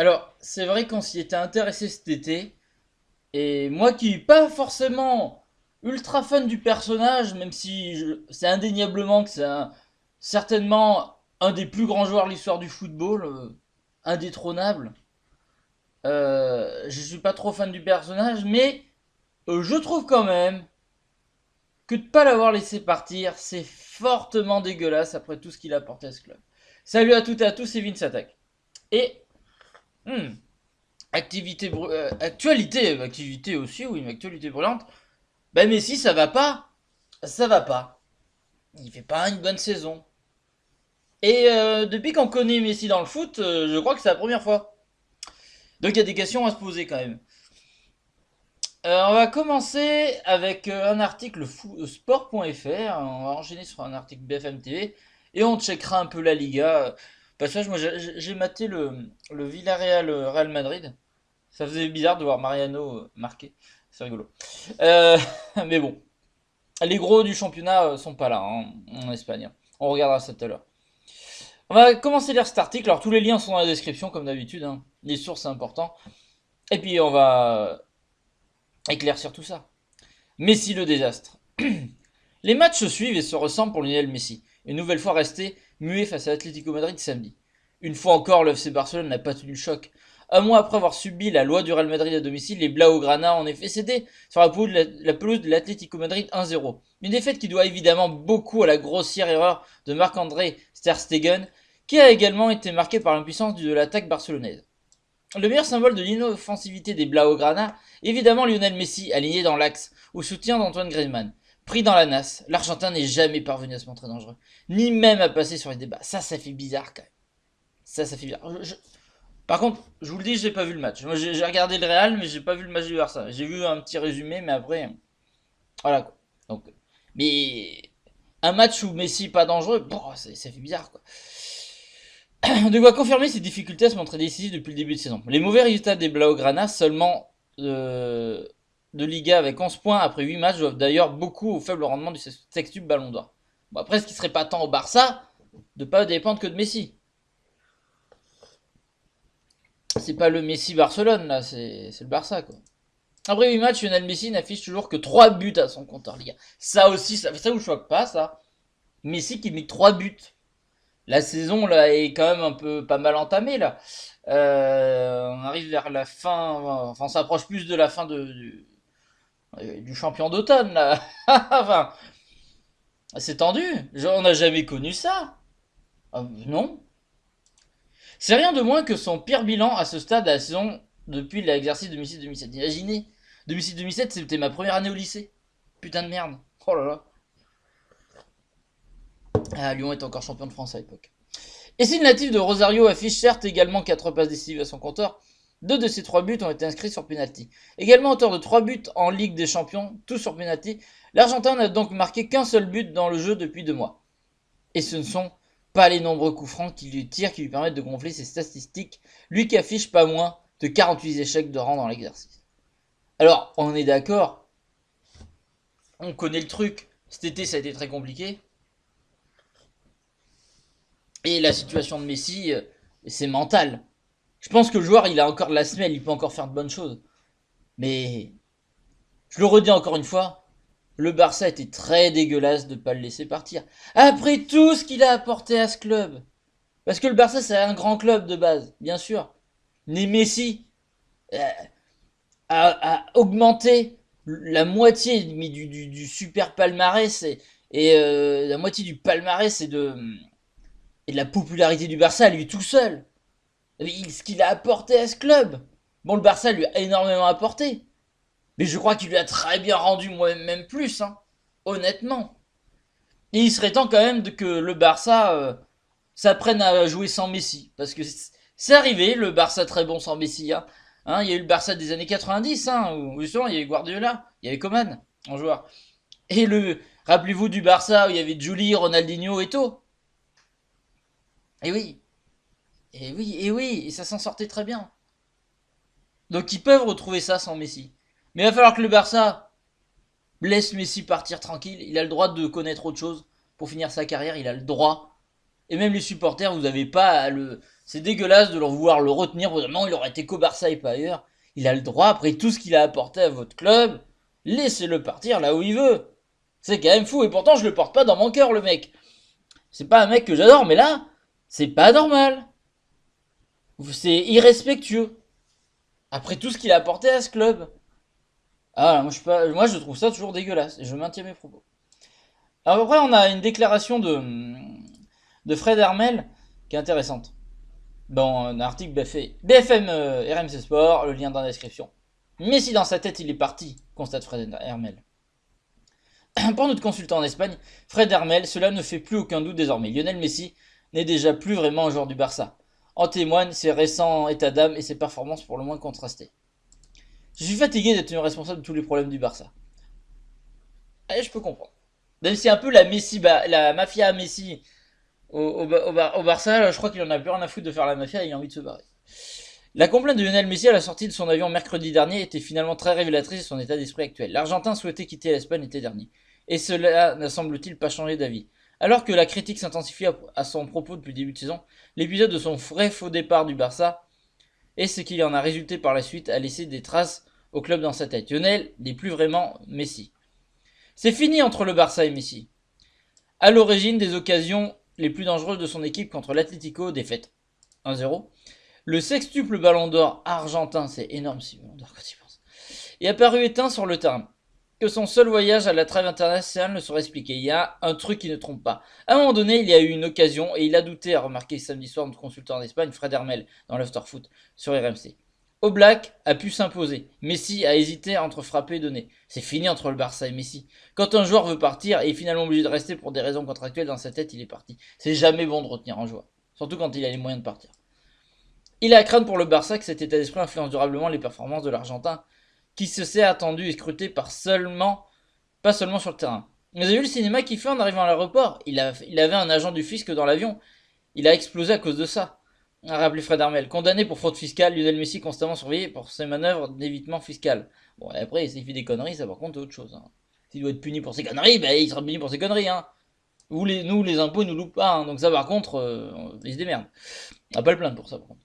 Alors, c'est vrai qu'on s'y était intéressé cet été, et moi qui suis pas forcément ultra fan du personnage, même si c'est indéniablement que certainement un des plus grands joueurs de l'histoire du football, indétrônable. Je suis pas trop fan du personnage, mais je trouve quand même que de pas l'avoir laissé partir, c'est fortement dégueulasse après tout ce qu'il a apporté à ce club. Salut à toutes et à tous, c'est Vince Attack. Et hmm, activité aussi, oui, une actualité brûlante. Ben Messi, ça va pas. Il fait pas une bonne saison. Et depuis qu'on connaît Messi dans le foot, je crois que c'est la première fois. Donc il y a des questions à se poser quand même. On va commencer avec un article sport.fr. On va enchaîner sur un article BFM TV et on checkera un peu la Liga. Passage, moi j'ai maté le Villarreal Real Madrid. Ça faisait bizarre de voir Mariano marquer. C'est rigolo. Euh, mais bon, les gros du championnat sont pas là hein, en Espagne. On regardera ça tout à l'heure. On va commencer à lire cet article. Alors tous les liens sont dans la description comme d'habitude. Hein. Les sources c'est important. Et puis on va éclaircir tout ça. Messi le désastre. Les matchs se suivent et se ressemblent pour Lionel Messi. Une nouvelle fois resté muet face à l'Atlético Madrid samedi. Une fois encore, le FC Barcelone n'a pas tenu le choc. Un mois après avoir subi la loi du Real Madrid à domicile, les Blaugrana ont en effet cédé sur la pelouse de l'Atlético Madrid 1-0. Une défaite qui doit évidemment beaucoup à la grossière erreur de Marc-André Ter Stegen, qui a également été marquée par l'impuissance de l'attaque barcelonaise. Le meilleur symbole de l'inoffensivité des Blaugrana, évidemment Lionel Messi aligné dans l'axe, au soutien d'Antoine Griezmann. Pris dans la nasse, l'Argentin n'est jamais parvenu à se montrer dangereux, ni même à passer sur les débats. Ça fait bizarre quand même. Ça fait bizarre. Par contre, je vous le dis, j'ai pas vu le match. Moi, j'ai regardé le Real, mais j'ai pas vu le match du Barça. J'ai vu un petit résumé, mais après, voilà quoi. Donc, mais un match où Messi pas dangereux, bon, ça fait bizarre quoi. De quoi confirmer ses difficultés à se montrer décisif depuis le début de saison. Les mauvais résultats des Blaugrana, seulement de Liga avec 11 points après 8 matchs, doivent d'ailleurs beaucoup au faible rendement du sextuple Ballon d'Or. Bon, après, ce qui serait pas tant au Barça de pas dépendre que de Messi. C'est pas le Messi Barcelone là, c'est le Barça quoi. Après 8 matchs, Lionel Messi n'affiche toujours que 3 buts à son compteur Liga. Ça aussi, ça vous choque pas ça. Messi qui met 3 buts. La saison là est quand même un peu pas mal entamée là. On arrive vers la fin, enfin on s'approche plus de la fin du champion d'automne là. Enfin, c'est tendu. On n'a jamais connu ça. Non. C'est rien de moins que son pire bilan à ce stade de la saison depuis l'exercice 2006-2007. Imaginez, 2006-2007 c'était ma première année au lycée. Putain de merde. Oh là là. Ah, Lyon est encore champion de France à l'époque. Et si le natif de Rosario affiche certes également 4 passes décisives à son compteur, 2 de ces 3 buts ont été inscrits sur penalty. Également auteur de 3 buts en Ligue des Champions, tous sur penalty, l'Argentin n'a donc marqué qu'un seul but dans le jeu depuis 2 mois. Et ce ne sont pas les nombreux coups francs qui lui tirent qui lui permettent de gonfler ses statistiques, lui qui affiche pas moins de 48 échecs de rang dans l'exercice. Alors, on est d'accord, on connaît le truc, cet été ça a été très compliqué, et la situation de Messi, c'est mental. Je pense que le joueur, il a encore de la semelle, il peut encore faire de bonnes choses. Mais, je le redis encore une fois, le Barça était très dégueulasse de ne pas le laisser partir. Après tout ce qu'il a apporté à ce club. Parce que le Barça, c'est un grand club de base, bien sûr. Mais Messi euh, a augmenté la moitié du super palmarès et la moitié du palmarès et de la popularité du Barça, lui tout seul. Ce qu'il a apporté à ce club. Bon, le Barça lui a énormément apporté. Mais je crois qu'il lui a très bien rendu moi-même plus, hein. Honnêtement. Et il serait temps quand même que le Barça s'apprenne à jouer sans Messi. Parce que c'est arrivé, le Barça très bon sans Messi. Hein. Hein, il y a eu le Barça des années 90, hein, où justement il y avait Guardiola, il y avait Coman en joueur. Et rappelez-vous du Barça où il y avait Juli, Ronaldinho et tout. Et oui, et oui, et ça s'en sortait très bien. Donc ils peuvent retrouver ça sans Messi. Mais il va falloir que le Barça laisse Messi partir tranquille. Il a le droit de connaître autre chose pour finir sa carrière. Il a le droit. Et même les supporters, vous n'avez pas à le C'est dégueulasse de vouloir le retenir. Non, il aurait été qu'au Barça et pas ailleurs. Il a le droit, après tout ce qu'il a apporté à votre club, laissez-le partir là où il veut. C'est quand même fou, et pourtant je le porte pas dans mon cœur, le mec. C'est pas un mec que j'adore, mais là, c'est pas normal. C'est irrespectueux. Après tout ce qu'il a apporté à ce club. Ah, moi je trouve ça toujours dégueulasse, et je maintiens mes propos. Alors après, on a une déclaration de Fred Hermel qui est intéressante. Dans un article BFM RMC Sport, le lien dans la description. Messi dans sa tête, il est parti, constate Fred Hermel. Pour notre consultant en Espagne, Fred Hermel, cela ne fait plus aucun doute désormais. Lionel Messi n'est déjà plus vraiment un joueur du Barça. En témoignent ses récents états d'âme et ses performances pour le moins contrastées. Je suis fatigué d'être responsable de tous les problèmes du Barça. Allez, je peux comprendre. Même si un peu la mafia à Messi au Barça, je crois qu'il en a plus rien à foutre de faire la mafia et il a envie de se barrer. La complainte de Lionel Messi à la sortie de son avion mercredi dernier était finalement très révélatrice de son état d'esprit actuel. L'Argentin souhaitait quitter l'Espagne l'été dernier. Et cela n'a semble-t-il pas changé d'avis. Alors que la critique s'intensifie à son propos depuis le début de saison, l'épisode de son vrai faux départ du Barça et ce qu'il en a résulté par la suite a laissé des traces au club dans sa tête. Lionel n'est plus vraiment Messi. C'est fini entre le Barça et Messi. À l'origine des occasions les plus dangereuses de son équipe contre l'Atlético, défaite 1-0. Le sextuple ballon d'or argentin, c'est énorme si ballon d'or quand il pense, est apparu éteint sur le terrain. Que son seul voyage à la trêve internationale ne saurait expliquer. Il y a un truc qui ne trompe pas. À un moment donné, il y a eu une occasion et il a douté, a remarqué samedi soir notre consultant en Espagne, Fred Hermel, dans l'Afterfoot sur RMC. Oblak a pu s'imposer. Messi a hésité entre frapper et donner. C'est fini entre le Barça et Messi. Quand un joueur veut partir et est finalement obligé de rester pour des raisons contractuelles, dans sa tête, il est parti. C'est jamais bon de retenir un joueur. Surtout quand il a les moyens de partir. Il a à craindre pour le Barça que cet état d'esprit influence durablement les performances de l'Argentin, qui se sait attendu et scruté pas seulement sur le terrain. Vous avez vu le cinéma qu'il fait en arrivant à l'aéroport? Il avait un agent du fisc dans l'avion. Il a explosé à cause de ça. A rappelé Fred Hermel. Condamné pour fraude fiscale, Lionel Messi constamment surveillé pour ses manœuvres d'évitement fiscal. Bon, et après, s'il fait des conneries, ça par contre c'est autre chose. Hein. S'il doit être puni pour ses conneries, ben il sera puni pour ses conneries. Hein. Nous, les impôts, ils nous loupent pas. Hein. Donc ça, par contre, ils se démerdent. On va pas le plaindre pour ça, par contre.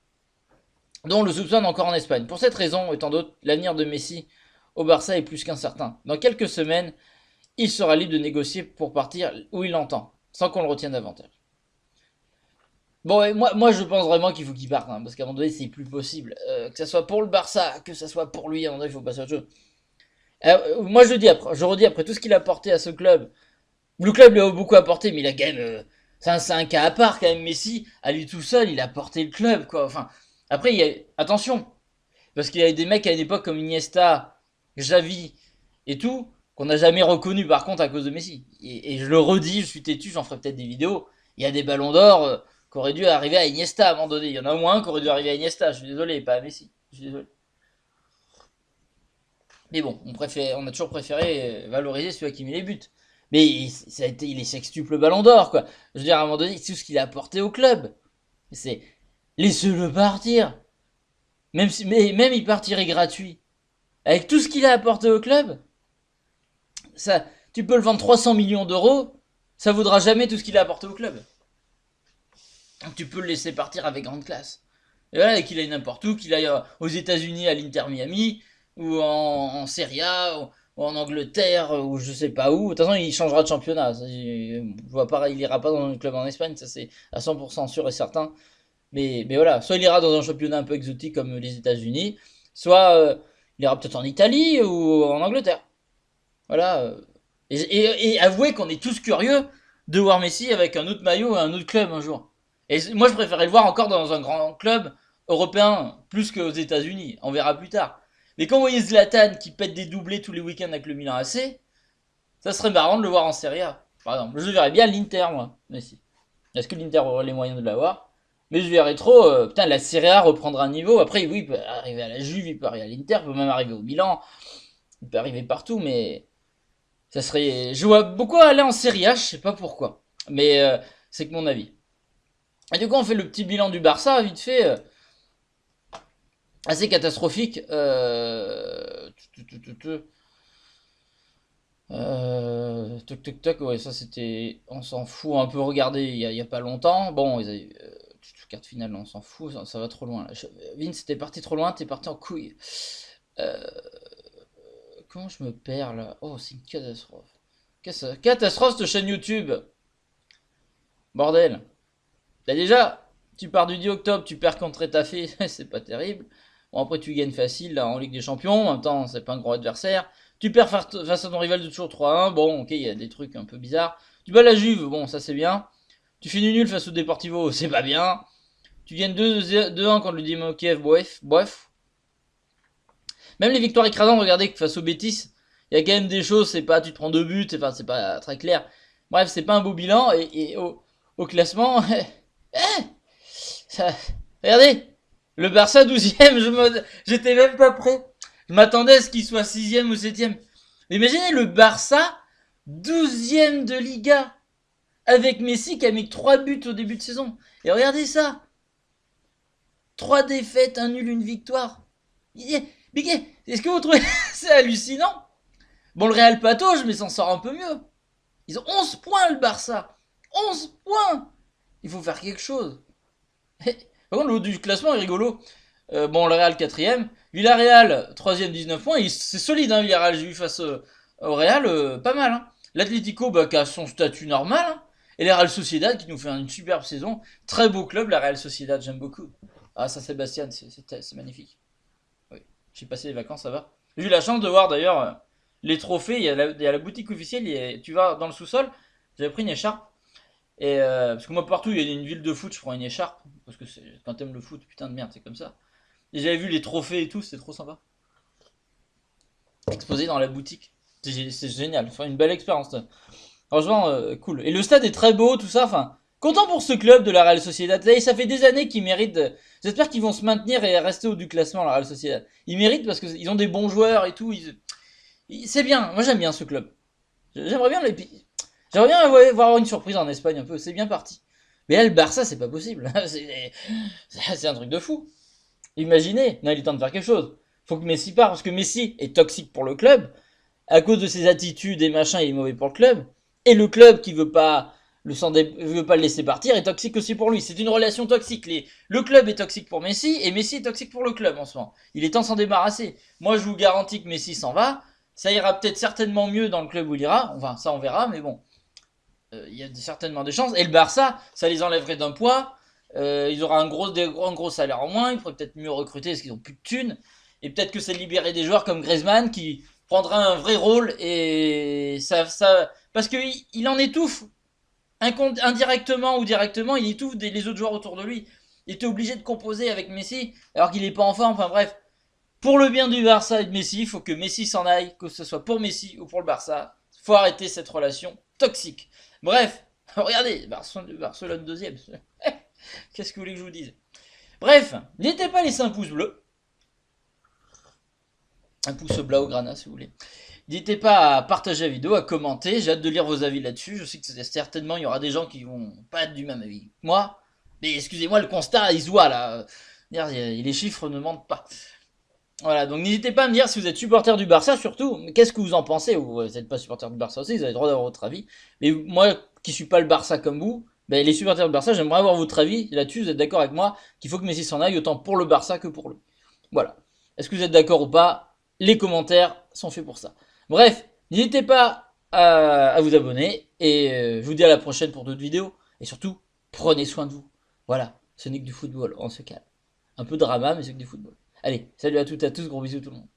Dont le soupçonne encore en Espagne. Pour cette raison, et tant d'autres, l'avenir de Messi au Barça est plus qu'incertain. Dans quelques semaines, il sera libre de négocier pour partir où il l'entend, sans qu'on le retienne davantage. Bon, et moi je pense vraiment qu'il faut qu'il parte, hein, parce qu'à un moment donné, c'est plus possible. Que ça soit pour le Barça, que ça soit pour lui, à un moment donné, il faut passer à autre chose. Moi je redis après tout ce qu'il a apporté à ce club. Le club lui a beaucoup apporté, mais il a quand même. C'est un cas à part quand même, Messi, à lui tout seul, il a porté le club, quoi. Enfin, après, attention, parce qu'il y a des mecs à une époque comme Iniesta, Xavi et tout, qu'on n'a jamais reconnu par contre à cause de Messi. Et je le redis, je suis têtu, j'en ferai peut-être des vidéos. Il y a des ballons d'or qui auraient dû arriver à Iniesta à un moment donné. Il y en a au moins un qui aurait dû arriver à Iniesta, je suis désolé, pas à Messi. Je suis désolé. Mais bon, on a toujours préféré valoriser celui qui met les buts. Mais il est sextuple ballon d'or, quoi. Je veux dire, à un moment donné, c'est tout ce qu'il a apporté au club. C'est laissez-le partir. Même il partirait gratuit. Avec tout ce qu'il a apporté au club, ça, tu peux le vendre 300 millions d'euros, ça vaudra jamais tout ce qu'il a apporté au club. Donc tu peux le laisser partir avec grande classe. Et voilà, qu'il aille n'importe où, qu'il aille aux États-Unis à l'Inter Miami, ou en Serie A, ou en Angleterre, ou je sais pas où. De toute façon, il changera de championnat. Je vois pas, il ira pas dans un club en Espagne, ça c'est à 100% sûr et certain. Mais voilà, soit il ira dans un championnat un peu exotique comme les États-Unis, soit il ira peut-être en Italie ou en Angleterre. Voilà. Et avouez qu'on est tous curieux de voir Messi avec un autre maillot et un autre club un jour. Et moi, je préférais le voir encore dans un grand club européen plus qu'aux États-Unis. On verra plus tard. Mais quand vous voyez Zlatan qui pète des doublés tous les week-ends avec le Milan AC, ça serait marrant de le voir en Serie A. Par exemple, je le verrais bien à l'Inter, moi, Messi. Est-ce que l'Inter aurait les moyens de l'avoir? Mais je verrais trop, putain, la Serie A reprendra un niveau. Après, oui, il peut arriver à la Juve, il peut arriver à l'Inter, il peut même arriver au Milan. Il peut arriver partout, mais ça serait. Je vois beaucoup aller en Serie A, je sais pas pourquoi. Mais c'est que mon avis. Et du coup, on fait le petit bilan du Barça, vite fait. Assez catastrophique. Toc toc toc, ouais, ça c'était. On s'en fout un peu, regardez, il y a pas longtemps. Bon, ils avaient Quart de finale, on s'en fout, ça va trop loin. Là. Vince, t'es parti trop loin, t'es parti en couille. Euh, Comment je me perds là? Oh, c'est une catastrophe. Catastrophe cette chaîne YouTube. Bordel. Bah déjà, tu pars du 10 octobre, tu perds contre Étafé, c'est pas terrible. Bon, après, tu gagnes facile là, en Ligue des Champions. En même temps, c'est pas un gros adversaire. Tu perds face à ton rival de toujours 3-1. Bon, ok, il y a des trucs un peu bizarres. Tu bats la Juve, bon, ça c'est bien. Tu finis nul face au Deportivo, c'est pas bien. Tu gagnes 2-1 contre le Dynamo Kiev, bref. Même les victoires écrasantes, regardez que face au Betis, il y a quand même des choses, c'est pas, tu te prends 2 buts, enfin, c'est pas très clair. Bref, c'est pas un beau bilan, et au classement, ça, regardez, le Barça 12ème, j'étais même pas prêt. Je m'attendais à ce qu'il soit 6ème ou 7ème. Mais imaginez le Barça 12ème de Liga, avec Messi qui a mis 3 buts au début de saison. Et regardez ça, 3 défaites, un nul, une victoire. Mais est-ce que vous trouvez c'est hallucinant? Bon, le Real patauge, mais s'en sort un peu mieux. Ils ont 11 points, le Barça. 11 points. Il faut faire quelque chose. Par contre, le haut du classement est rigolo. Bon, le Real 4ème. Villarreal 3ème, 19 points. C'est solide, hein, Villarreal. J'ai vu face au Real, pas mal. Hein. L'Atlético, bah, qui a son statut normal. Hein. Et la Real Sociedad, qui nous fait une superbe saison. Très beau club, la Real Sociedad, j'aime beaucoup. Ah, ça, Sébastien, c'est magnifique. Oui. J'ai passé les vacances, ça va. J'ai eu la chance de voir d'ailleurs les trophées. Il y a la boutique officielle. Tu vas dans le sous-sol. J'avais pris une écharpe. Et parce que moi, partout, il y a une ville de foot, je prends une écharpe. Parce que quand t'aimes le foot, putain de merde, c'est comme ça. Et j'avais vu les trophées et tout, c'était trop sympa. Exposé dans la boutique. C'est génial. Enfin, une belle expérience. Franchement, cool. Et le stade est très beau, tout ça. Enfin, content pour ce club de la Real Sociedad. Et ça fait des années qu'ils méritent. J'espère qu'ils vont se maintenir et rester au du classement, la Real Sociedad. Ils méritent parce qu'ils ont des bons joueurs et tout. C'est bien. Moi, j'aime bien ce club. J'aimerais bien J'aimerais bien voir une surprise en Espagne un peu. C'est bien parti. Mais là, le Barça, c'est pas possible. C'est un truc de fou. Imaginez. Non, il est temps de faire quelque chose. Faut que Messi parte parce que Messi est toxique pour le club. À cause de ses attitudes et machin, il est mauvais pour le club. Et le club qui veut pas veut pas le laisser partir est toxique aussi pour lui. C'est une relation toxique. Le club est toxique pour Messi et Messi est toxique pour le club en ce moment. Il est temps de s'en débarrasser. Moi, je vous garantis que Messi s'en va. Ça ira peut-être certainement mieux dans le club où il ira. Enfin, ça on verra, mais bon. Il y a certainement des chances. Et le Barça, ça les enlèverait d'un poids. Ils auraient un gros salaire en moins. Ils pourraient peut-être mieux recruter parce qu'ils ont plus de thunes. Et peut-être que ça libérerait des joueurs comme Griezmann qui prendra un vrai rôle et parce que il en étouffe indirectement ou directement, il étouffe les autres joueurs autour de lui. Il était obligé de composer avec Messi alors qu'il est pas en forme. Enfin bref, pour le bien du Barça et de Messi, il faut que Messi s'en aille, que ce soit pour Messi ou pour le Barça. Faut arrêter cette relation toxique. Bref, regardez, Barcelone deuxième. Qu'est-ce que vous voulez que je vous dise? Bref, n'hésitez pas à laisser un pouce bleu. Un pouce blaugrana si vous voulez. N'hésitez pas à partager la vidéo, à commenter. J'ai hâte de lire vos avis là-dessus. Je sais que certainement il y aura des gens qui vont pas être du même avis que moi. Mais excusez-moi, le constat il se voit là. Les chiffres ne mentent pas. Voilà, donc n'hésitez pas à me dire si vous êtes supporter du Barça surtout. Qu'est-ce que vous en pensez? Vous n'êtes pas supporter du Barça aussi, vous avez le droit d'avoir votre avis. Mais moi qui suis pas le Barça comme vous, ben, les supporters du Barça, j'aimerais avoir votre avis là-dessus. Vous êtes d'accord avec moi qu'il faut que Messi s'en aille autant pour le Barça que pour lui. Voilà. Est-ce que vous êtes d'accord ou pas? Les commentaires sont faits pour ça. Bref, n'hésitez pas à vous abonner et je vous dis à la prochaine pour d'autres vidéos. Et surtout, prenez soin de vous. Voilà, ce n'est que du football, on se calme. Un peu de drama, mais c'est que du football. Allez, salut à toutes et à tous, gros bisous tout le monde.